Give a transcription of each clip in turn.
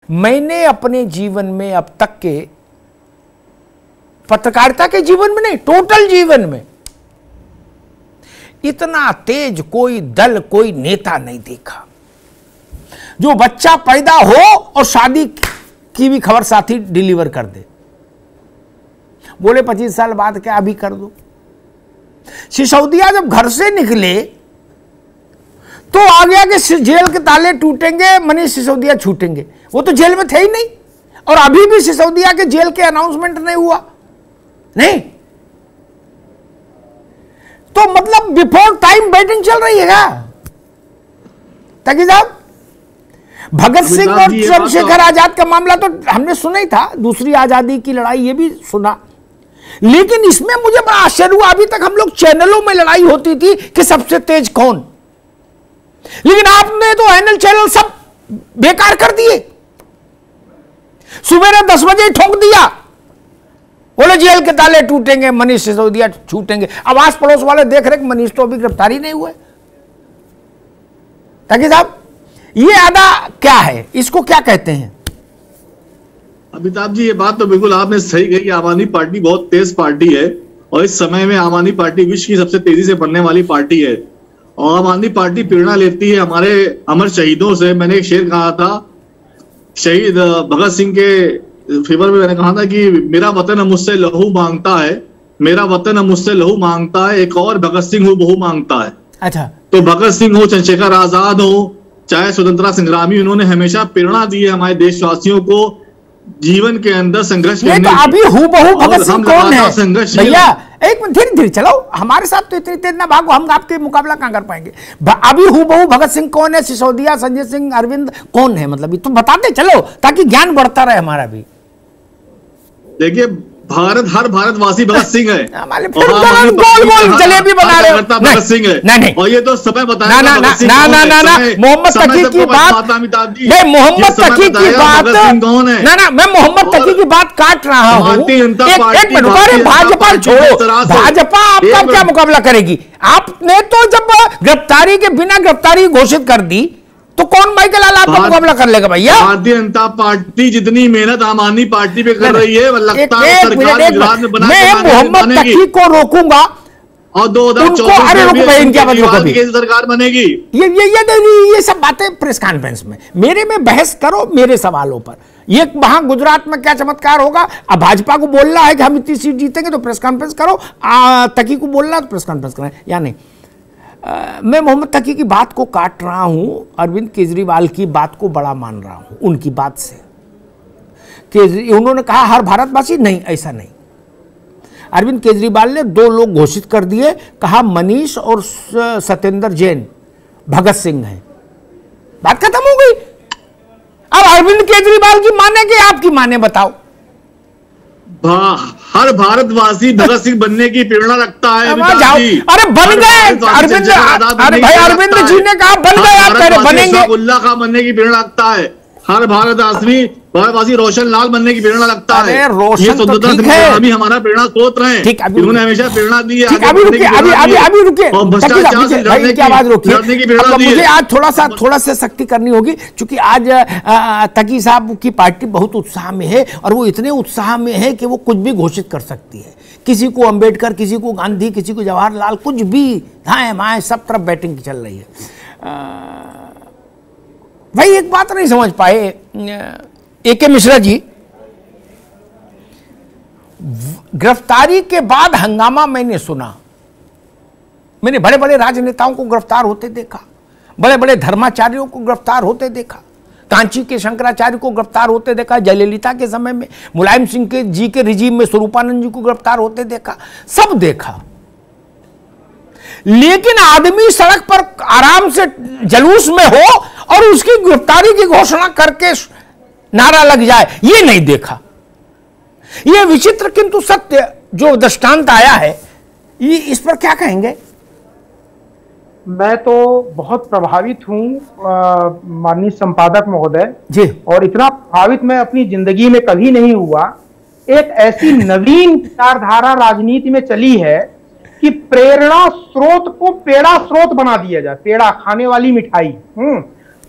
मैंने अपने जीवन में अब तक के, पत्रकारिता के जीवन में नहीं, टोटल जीवन में इतना तेज कोई दल, कोई नेता नहीं देखा जो बच्चा पैदा हो और शादी की भी खबर साथी डिलीवर कर दे। बोले 25 साल बाद क्या, अभी कर दो। सिसोदिया जब घर से निकले तो आ गया कि जेल के ताले टूटेंगे, मनीष सिसोदिया छूटेंगे। वो तो जेल में थे ही नहीं, और अभी भी सिसोदिया के जेल के अनाउंसमेंट नहीं हुआ। नहीं तो मतलब बिफोर टाइम बैटिंग चल रही है क्या ताकि साहब? भगत सिंह और चंद्रशेखर आजाद का मामला तो हमने सुना ही था, दूसरी आजादी की लड़ाई ये भी सुना, लेकिन इसमें मुझे बड़ा आश्चर्य हुआ। अभी तक हम लोग चैनलों में लड़ाई होती थी कि सबसे तेज कौन, लेकिन आपने तो एनएल चैनल सब बेकार कर दिए। सुबह 10 बजे ठोक दिया, बोले जेल के ताले टूटेंगे, मनीष सिसोदिया छूटेंगे। अब आस पड़ोस वाले देख रहे कि मनीष तो अभी गिरफ्तार ही नहीं हुए। ताकि साहब ये अदा क्या है, इसको क्या कहते हैं? अमिताभ जी, ये बात तो बिल्कुल आपने सही कही। आम आदमी पार्टी बहुत तेज पार्टी है और इस समय में आम आदमी पार्टी विश्व की सबसे तेजी से बढ़ने वाली पार्टी है और आम आदमी पार्टी प्रेरणा लेती है हमारे अमर शहीदों से। मैंने एक शेर कहा था शहीद भगत सिंह के फेवर में, मैंने कहा था कि मेरा वतन मुझसे लहू मांगता है, मेरा वतन मुझसे लहू मांगता है, एक और भगत सिंह हो बहु मांगता है। अच्छा, तो भगत सिंह हो, चंद्रशेखर आजाद हो, चाहे स्वतंत्रता संग्रामी, उन्होंने हमेशा प्रेरणा दी है हमारे देशवासियों को जीवन के अंदर संघर्ष करने। तो अभी हूबहू भगत सिंह कौन है भैया? एक मिनट, धीरे धीरे चलाओ, हमारे साथ तो इतनी तेज ना भागो, हम आपके मुकाबला कहां कर पाएंगे। अभी हूबहू भगत सिंह कौन है? सिसोदिया, संजय सिंह, अरविंद कौन है? मतलब तो बताते चलो ताकि ज्ञान बढ़ता रहे हमारा भी। देखिए, हर भारतवासी भगत सिंह है, जलेबी बना रहे भगत सिंह है। नहीं, और ये तो समय बताया ना मोहम्मद तकी की बात नहीं, मोहम्मद तकी की बात कौन है? ना मैं मोहम्मद तकी की बात काट रहा हूँ। एक मिनट, भाजपा छोड़ो, भाजपा आपका क्या मुकाबला करेगी? आपने तो जब गिरफ्तारी के बिना गिरफ्तारी घोषित कर दी तो कौन माइकल लाल आपका मुकाबला कर लेगा भैया? भारतीय जनता पार्टी जितनी मेहनत आम आदमी पार्टी पे कर रही है, लगता है सरकार गुजरात में बना मैं मोहम्मद तकी को रोकूंगा और 2024 में सरकार बनेगी। ये सब बातें प्रेस कॉन्फ्रेंस में, मेरे में बहस करो मेरे सवालों पर। ये वहां गुजरात में क्या चमत्कार होगा? अब भाजपा को बोलना है कि हम इतनी सीट जीतेंगे तो प्रेस कॉन्फ्रेंस करो, तकी को बोलना है तो प्रेस कॉन्फ्रेंस करें, या नहीं? मैं मोहम्मद तकी की बात को काट रहा हूं, अरविंद केजरीवाल की बात को बड़ा मान रहा हूं उनकी बात से। उन्होंने कहा हर भारतवासी, नहीं ऐसा नहीं। अरविंद केजरीवाल ने 2 लोग घोषित कर दिए, कहा मनीष और सत्येंद्र जैन भगत सिंह हैं, बात खत्म हो गई। अब अरविंद केजरीवाल की माने कि आपकी माने, बताओ? हर भारतवासी भगत सिंह बनने की प्रेरणा रखता है। अरे बन गए अरविंद, अरे भाई अरविंद जी ने कहा बन गए, आप कह रहे बनेंगे। उल्ला खां बनने की प्रेरणा रखता है, हर भारतवासी रोशन लाल बनने की प्रेरणा रखता है। रोशन तो ठीक है, अभी हमारा प्रेरणा स्रोत रहे, इन्होंने हमेशा प्रेरणा दी है। अभी रुकिए, मुझे आज थोड़ा सा सख्ती करनी होगी, क्योंकि आज तकी साहब की पार्टी बहुत उत्साह में है और वो इतने उत्साह में है कि वो कुछ भी घोषित कर सकती है। किसी को अंबेडकर, किसी को गांधी, किसी को जवाहरलाल, कुछ भी धाए माए सब तरफ बैटिंग चल रही है। भाई एक बात नहीं समझ पाए ए.के. मिश्रा जी, गिरफ्तारी के बाद हंगामा मैंने सुना। मैंने बड़े बड़े राजनेताओं को गिरफ्तार होते देखा, बड़े बड़े धर्माचार्यों को गिरफ्तार होते देखा, कांची के शंकराचार्य को गिरफ्तार होते देखा, जयललिता के समय में मुलायम सिंह के जी के रिजीम में स्वरूपानंद जी को गिरफ्तार होते देखा, सब देखा। लेकिन आदमी सड़क पर आराम से जुलूस में हो और उसकी गिरफ्तारी की घोषणा करके नारा लग जाए, ये नहीं देखा। ये विचित्र किंतु सत्य जो दृष्टांत आया है, ये इस पर क्या कहेंगे? मैं तो बहुत प्रभावित हूं माननीय संपादक महोदय जी, और इतना प्रभावित मैं अपनी जिंदगी में कभी नहीं हुआ। एक ऐसी नवीन विचारधारा राजनीति में चली है कि प्रेरणा स्रोत को पेड़ा स्रोत बना दिया जाए, पेड़ा खाने वाली मिठाई।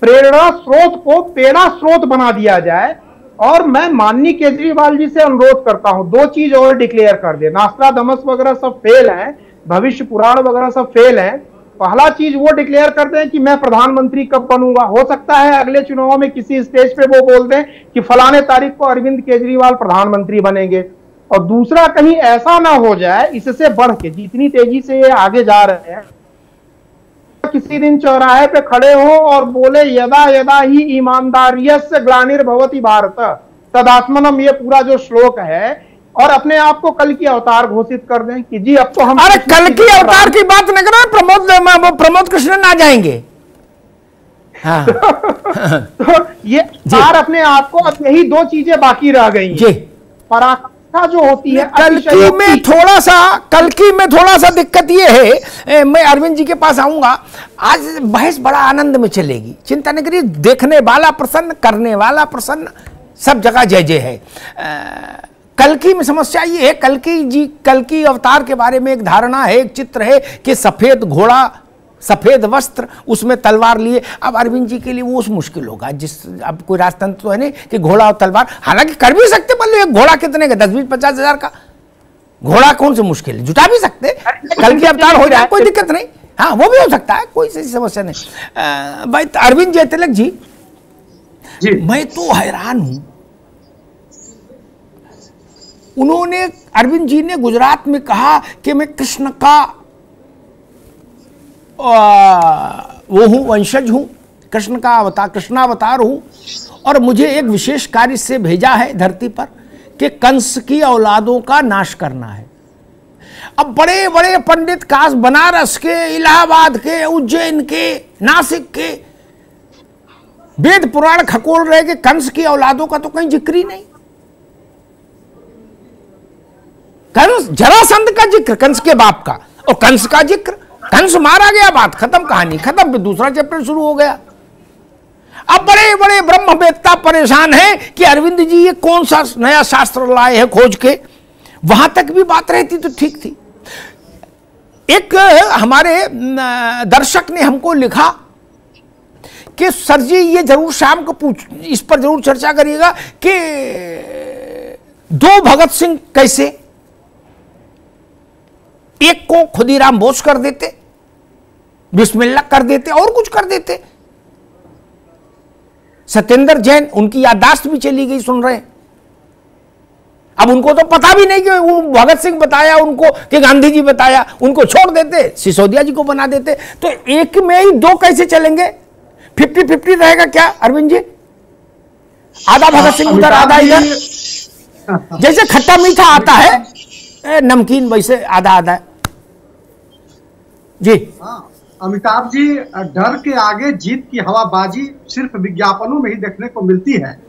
प्रेरणा स्रोत को पेड़ा स्रोत बना दिया जाए। और मैं माननीय केजरीवाल जी से अनुरोध करता हूं, दो चीज और डिक्लेयर कर दे। नास्ट्राडामस वगैरह सब फेल है, भविष्य पुराण वगैरह सब फेल है। पहला चीज वो डिक्लेयर कर दें कि मैं प्रधानमंत्री कब बनूंगा। हो सकता है अगले चुनाव में किसी स्टेज पे वो बोल दें कि फलाने तारीख को अरविंद केजरीवाल प्रधानमंत्री बनेंगे। और दूसरा, कहीं ऐसा ना हो जाए इससे बढ़ के, जितनी तेजी से ये आगे जा रहे हैं, किसी दिन चौराहे पे खड़े हो और बोले यदा यदा ही ईमानदारियस्य ग्लानिर्भवति भारत तदात्मनम, ये पूरा जो श्लोक है, और अपने आप को कल की अवतार घोषित कर दें कि जी अब तो हम। अरे कल की अवतार की बात न करो, प्रमोद कृष्णन आ जाएंगे। हाँ। तो ये बार अपने आप को, अब यही दो चीजें बाकी रह गई जी। पराकाष्ठा जो होती है कल्कि में थोड़ा सा दिक्कत ये है, मैं अरविंद जी के पास आऊंगा। आज बहस बड़ा आनंद में चलेगी, चिंता नहीं करिए। देखने वाला प्रसन्न, करने वाला प्रसन्न, सब जगह जय जय है। कल्कि में समस्या ये है, कल्कि अवतार के बारे में एक धारणा है, एक चित्र है कि सफेद घोड़ा, सफेद वस्त्र, उसमें तलवार लिए। अब अरविंद जी के लिए वो मुश्किल होगा, अब कोई राजतंत्र तो है नहीं कि घोड़ा और तलवार, हालांकि कर भी सकते, मतलब एक घोड़ा कितने का, 10-20-50 हजार का घोड़ा कौन से मुश्किल है, जुटा भी सकते। कल्कि अवतार हो जाए कोई दिक्कत नहीं, हाँ वो भी हो सकता है, कोई सी समस्या नहीं। भाई अरविंद जयतिलक जी, मैं तो हैरान हूं। उन्होंने, अरविंद जी ने गुजरात में कहा कि मैं कृष्ण का वो हूं, वंशज हूं, कृष्ण का अवतार, कृष्णावतार हूं, और मुझे एक विशेष कार्य से भेजा है धरती पर कि कंस की औलादों का नाश करना है। अब बड़े बड़े पंडित काश बनारस के, इलाहाबाद के, उज्जैन के, नासिक के वेद पुराण खकोल रहे कि कंस की औलादों का तो कहीं जिक्र ही नहीं। कंस, जरासंध का जिक्र, कंस के बाप का, और कंस का जिक्र, कंस मारा गया, बात खत्म, कहानी खत्म, फिर दूसरा चैप्टर शुरू हो गया। अब बड़े बड़े ब्रह्मवेत्ता परेशान हैं कि अरविंद जी ये कौन सा नया शास्त्र लाए हैं खोज के। वहां तक भी बात रहती तो ठीक थी। एक हमारे दर्शक ने हमको लिखा कि सर जी ये जरूर शाम को इस पर जरूर चर्चा करिएगा कि दो भगत सिंह कैसे, एक को खुदीराम बोस कर देते, बिस्मिल्लाह कर देते, और कुछ कर देते। सत्येंद्र जैन, उनकी याददाश्त भी चली गई, सुन रहे हैं। अब उनको तो पता भी नहीं कि वो भगत सिंह बताया उनको कि गांधी जी बताया, उनको छोड़ देते, सिसोदिया जी को बना देते। तो एक में ही दो कैसे चलेंगे? 50-50 रहेगा क्या अरविंद जी? आधा भगत सिंह उधर, आधा इधर, जैसे खट्टा मीठा आता है नमकीन, वैसे आधा आधा जी। अमिताभ जी, डर के आगे जीत की हवाबाजी सिर्फ विज्ञापनों में ही देखने को मिलती है,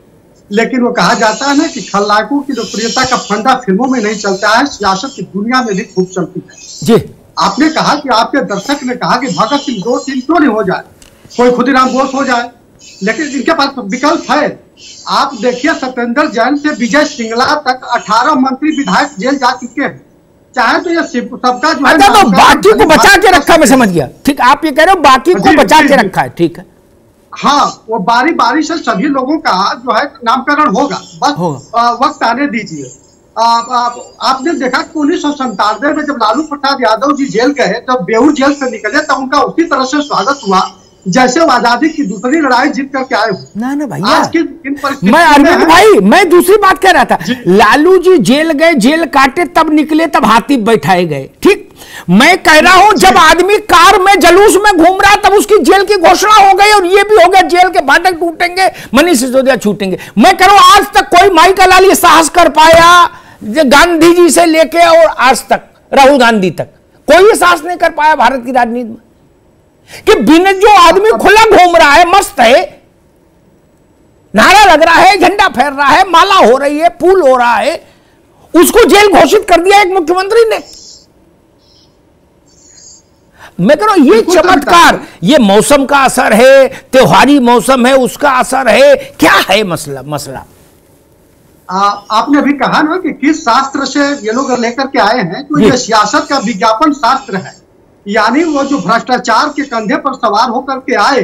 लेकिन वो कहा जाता है ना कि खलनायकों की लोकप्रियता का फंडा फिल्मों में नहीं चलता है, सियासत की दुनिया में भी खूब चलती है जी। आपने कहा कि आपके दर्शक ने कहा कि भगत सिंह 2-3 क्यों नहीं हो जाए, कोई खुदीराम बोस हो जाए, लेकिन इनके पास विकल्प है। आप देखिए, सत्येंद्र जैन से विजय सिंगला तक 18 मंत्री विधायक जेल जा चुके हैं। चाहे तो ये सबका जो है, तो बाकी को बचा के रखा, मैं समझ गया, ठीक। आप ये कह रहे हो बाकी को बचा के रखा है, ठीक है। हाँ, वो बारी बारी से सभी लोगों का जो है नामकरण होगा, बस वक्त आने दीजिए। आपने देखा कि 1997 में जब लालू प्रसाद यादव जी जेल गए, जब बेऊर जेल से निकले, तब उनका उसी तरह से स्वागत हुआ जैसे वो आजादी की दूसरी लड़ाई जीत करके आए। ना भैया, आज की इन परिस्थितियों मैं अरविंद भाई, मैं दूसरी बात कह रहा था। लालू जी जेल गए, जेल काटे, तब निकले, तब हाथी बैठाए गए, ठीक। मैं कह रहा हूं जब आदमी कार में जुलूस में घूम रहा, तब उसकी जेल की घोषणा हो गई, और ये भी हो गया जेल के फाटक टूटेंगे, मनीष सिसोदिया छूटेंगे। मैं कह रहा हूं आज तक कोई माई का लाल ये साहस कर पाया, गांधी जी से लेके और आज तक राहुल गांधी तक कोई ये साहस नहीं कर पाया भारत की राजनीति में कि बिना, जो आदमी खुला घूम रहा है, मस्त है, नारा लग रहा है, झंडा फहर रहा है, माला हो रही है, फूल हो रहा है, उसको जेल घोषित कर दिया एक मुख्यमंत्री ने। मैं कह रहा हूं ये चमत्कार, ये मौसम का असर है, त्योहारी मौसम है, उसका असर है, क्या है मसला? आपने भी कहा ना कि किस शास्त्र से ये लोग लेकर के आए हैं, तो ये सियासत का विज्ञापन शास्त्र है। यानी वो जो भ्रष्टाचार के कंधे पर सवार होकर के आए,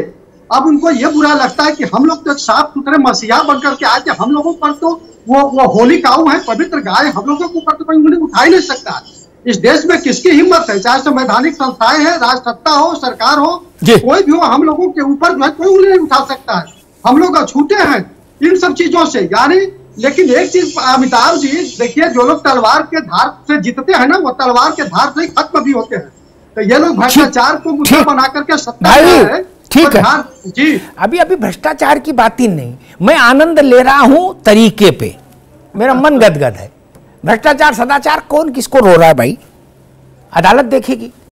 अब उनको ये बुरा लगता है कि हम लोग तो साफ सुथरे मसीहा बनकर के आए थे, हम लोगों पर तो वो होली काऊ है, पवित्र गाय, हम लोगों के ऊपर तो कोई उंगली उठा ही नहीं सकता। इस देश में किसकी हिम्मत है, चाहे संवैधानिक संस्थाएं हैं, राजसत्ता हो, सरकार हो, कोई भी हो, हम लोगों के ऊपर जो है कोई उंगली नहीं उठा सकता है। हम लोग अछूते हैं इन सब चीजों से, यानी लेकिन एक चीज अमिताभ जी देखिए, जो लोग तलवार के धार से जीतते हैं ना, वो तलवार के धार से ही खत्म भी होते हैं। तो ये लोग भ्रष्टाचार को मुद्दा बना करके सत्ता है। ठीक है जी, अभी भ्रष्टाचार की बात ही नहीं, मैं आनंद ले रहा हूं तरीके पे, मेरा मन गदगद है। भ्रष्टाचार सदाचार कौन किसको रो रहा है भाई, अदालत देखेगी।